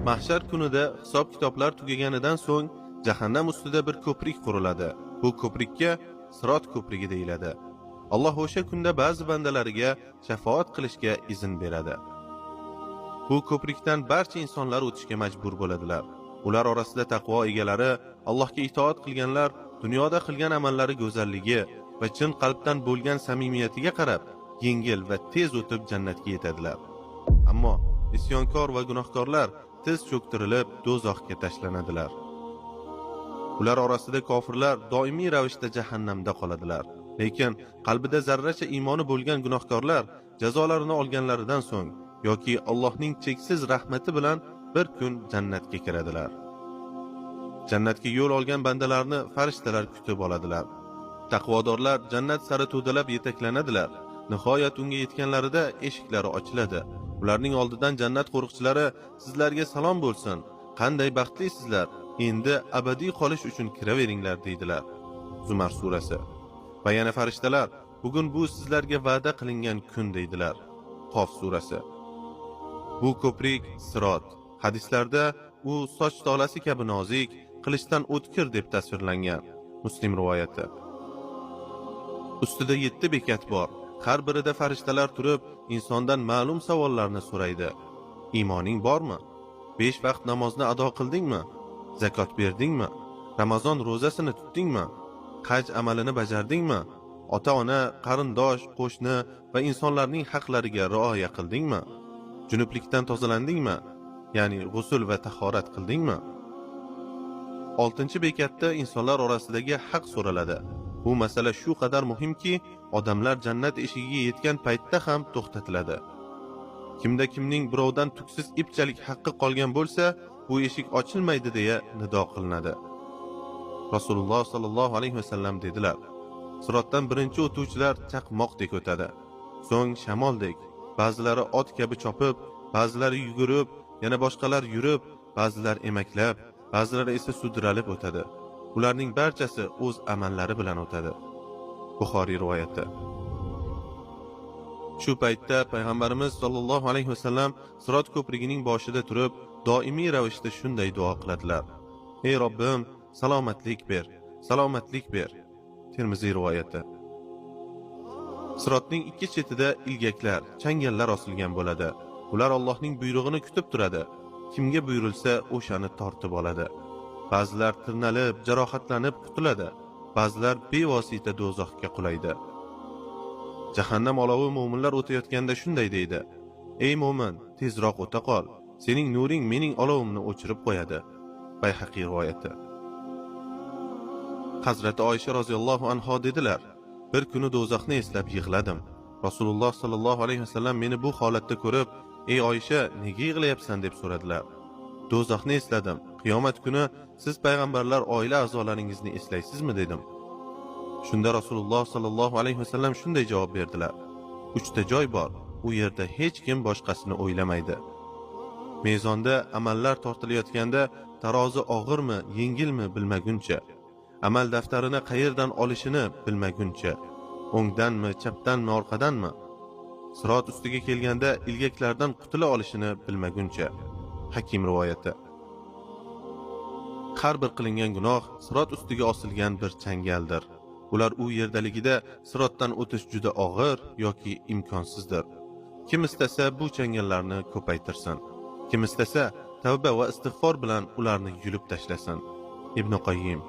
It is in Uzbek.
Mahshar kunida hisob kitoblar tugaganidan so'ng jahannam ustida bir ko'prik quriladi. Bu ko'prikka Sirot ko'prigi deyiladi. Alloh o'sha kunda ba'zi bandalariga shafaat qilishga izn beradi. Bu ko'prikdan barcha insonlar o'tishga majbur bo'ladilar. Ular orasida taqvo egalari, Allohga itoat qilganlar, dunyoda qilgan amallari go'zalligi va chin qalbdan bo'lgan samimiyatiga qarab, yengil va tez o'tib jannatga yetadilar. Ammo isyonkor va gunohkorlar tez cho'ktirilib do'zaxga tashlanadilar. Ular orasida kofirlar doimiy ravishda jahannamda qoladilar. Lekin qalbida zarracha iymoni bo'lgan gunohkorlar jazolarini olganlaridan so'ng yoki Allohning cheksiz rahmati bilan bir kun jannatga kiradilar. Jannatga yo'l olgan bandalarni farishtalar kutib oladilar. Taqvodorlar jannat sari to'dalab yetaklanadilar. Nihoyat unga yetganlarida eshiklari ochiladi. Ularning oldidan jannat qo'riqchilari sizlarga salom bo'lsin. Qanday baxtlisizlar. Endi abadiy qolish uchun kiraveringlar deydilar. Zumar surasi. Va yana farishtalar, bugun bu sizlarga va'da qilingan kun deydilar. Qof surasi. Bu ko'prik Sirot. Hadislarda u soch tolasi kabi nozik, qilichdan o'tkir deb tasvirlangan. Muslim rivoyati. Ustida 7 bekat bor. Har birida farishtalar turib, insondan ma'lum savollarni so'raydi. Iymoning bormi? 5 vaqt namozni ado qildingmi? Zakot berdingmi? Ramazon ro'zasini tutdingmi? Haj amalini bajardingmi? Ota-ona, qarindosh, qo'shni va insonlarning haqlariga rioya qildingmi? Junublikdan tozalandingmi? Ya'ni g'usl va tahorat qildingmi? 6-bekatda insonlar orasidagi haq so'raladi. Bu masala shu qadar muhimki, odamlar jannat eshigiga yetgan paytda ham to'xtatiladi. Kimda kimning birovdan tuksiz ipchalik haqqi qolgan bo'lsa, bu eshik ochilmaydi deya nido qilinadi. Rasululloh sallallohu alayhi vasallam dedilar: Sirotdan birinchi o'tuvchilar chaqmoqdek o'tadi, so'ng shamoldek, ba'zilari ot kabi chopib, ba'zilari yugurib, yana boshqalar yurib, ba'zilar emaklab, ba'zilari esa sudralib o'tadi. Ularning barchasi o'z amallari bilan o'tadi. Buxoriy rivoyati. Shu paytda payg'ambarimiz sollallohu alayhi vasallam Sirot ko'prigining boshida turib, doimiy ravishda shunday duo qiladilar: Ey Robbim, salomatlik ber, salomatlik ber. Termiziy rivoyati. Sirotning ikki chetida ilgaklar, changallar osilgan bo'ladi. Ular Allohning buyrug'ini kutib turadi. Kimga buyurilsa, o'shani tortib oladi. Ba'zilar tirnalib, jarohatlanib qutuladi. Ba'zilar bevosita do'zaxga qulaydi. Jahannam olovi mu'minlar o'tayotganda shunday deydi: Ey mu'min, tezroq o'ta qol. Sening nuring mening olovimni o'chirib qo'yadi. Bayhaqiy rivoyati. Hazrati Oysha roziyallohu anha dedilar: Bir kuni do'zaxni eslab yig'ladim. Rasululloh sallallohu alayhi vasallam meni bu holatda ko'rib, "Ey Oysha, nega yig'layapsan?" deb so'radilar. Do'zaxni esladim. Qiyomat kuni siz payg'ambarlar oila a'zolaringizni eslaysizmi dedim. Shunda Rasululloh sallallohu alayhi vasallam shunday javob berdilar: 3 ta joy bor. U yerda hech kim boshqasini o'ylamaydi. Mezonda amallar tortilayotganda tarozi og'irmi, yengilmi bilmaguncha, amal daftarini qayerdan olishini bilmaguncha, o'ngdanmi, chapdanmi, orqadanmi, Sirot ustiga kelganda ilgaklardan qutula olishini bilmaguncha. Hakim rivoyati. Har bir qilingan gunoh Sirot ustiga osilgan bir changaldir. Ular u yerdaligida Sirotdan o'tish juda og'ir yoki imkonsizdir. Kim istasa bu changallarni ko'paytirsin. Kim istasa tavba va istig'for bilan ularni yulib tashlasin. Ibn Qayyim